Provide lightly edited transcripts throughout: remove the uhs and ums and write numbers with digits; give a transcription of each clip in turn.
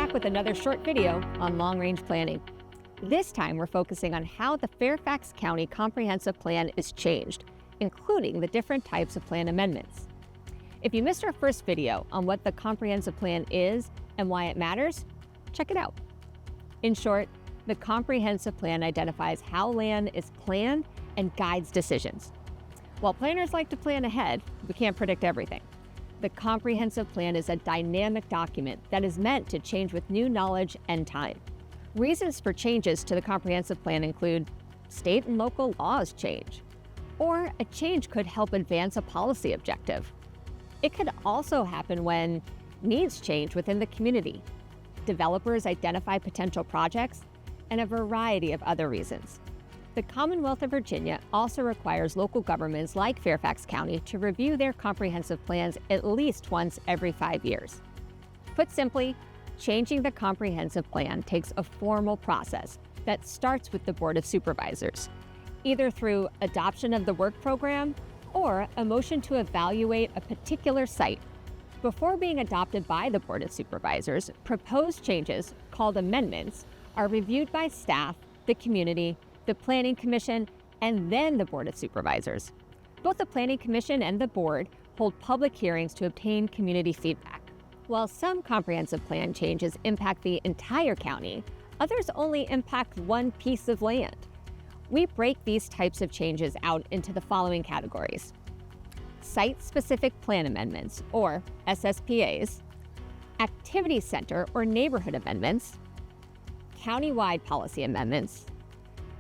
back with another short video on long-range planning. This time we're focusing on how the Fairfax County Comprehensive Plan is changed, including the different types of plan amendments. If you missed our first video on what the Comprehensive Plan is and why it matters, check it out. In short, the Comprehensive Plan identifies how land is planned and guides decisions. While planners like to plan ahead, we can't predict everything. The Comprehensive Plan is a dynamic document that is meant to change with new knowledge and time. Reasons for changes to the Comprehensive Plan include state and local laws change, or a change could help advance a policy objective. It could also happen when needs change within the community, developers identify potential projects, and a variety of other reasons. The Commonwealth of Virginia also requires local governments like Fairfax County to review their comprehensive plans at least once every 5 years. Put simply, changing the comprehensive plan takes a formal process that starts with the Board of Supervisors, either through adoption of the work program or a motion to evaluate a particular site. Before being adopted by the Board of Supervisors, proposed changes, called amendments, are reviewed by staff, the community, the Planning Commission, and then the Board of Supervisors. Both the Planning Commission and the Board hold public hearings to obtain community feedback. While some comprehensive plan changes impact the entire county, others only impact one piece of land. We break these types of changes out into the following categories: Site-Specific Plan Amendments, or SSPAs, Activity Center or Neighborhood Amendments, County-wide Policy Amendments,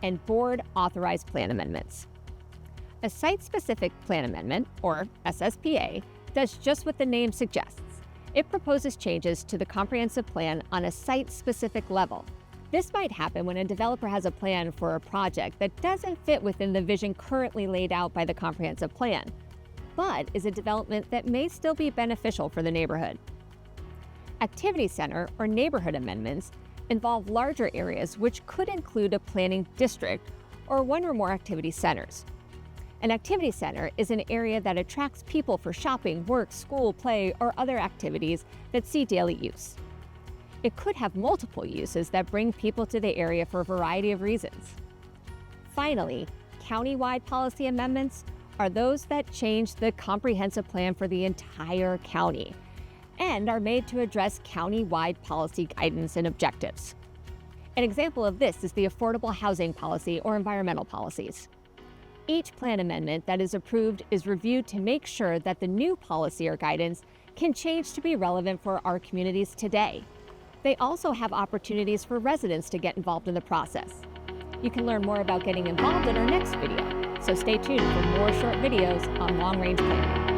and Board-Authorized Plan Amendments. A Site-Specific Plan Amendment, or SSPA, does just what the name suggests. It proposes changes to the comprehensive plan on a site-specific level. This might happen when a developer has a plan for a project that doesn't fit within the vision currently laid out by the comprehensive plan, but is a development that may still be beneficial for the neighborhood. Activity Center or Neighborhood Amendments involve larger areas which could include a planning district or one or more activity centers. An activity center is an area that attracts people for shopping, work, school, play, or other activities that see daily use. It could have multiple uses that bring people to the area for a variety of reasons. Finally, county-wide policy amendments are those that change the comprehensive plan for the entire county and are made to address county-wide policy guidance and objectives. An example of this is the affordable housing policy or environmental policies. Each plan amendment that is approved is reviewed to make sure that the new policy or guidance can change to be relevant for our communities today. They also have opportunities for residents to get involved in the process. You can learn more about getting involved in our next video, so stay tuned for more short videos on long-range planning.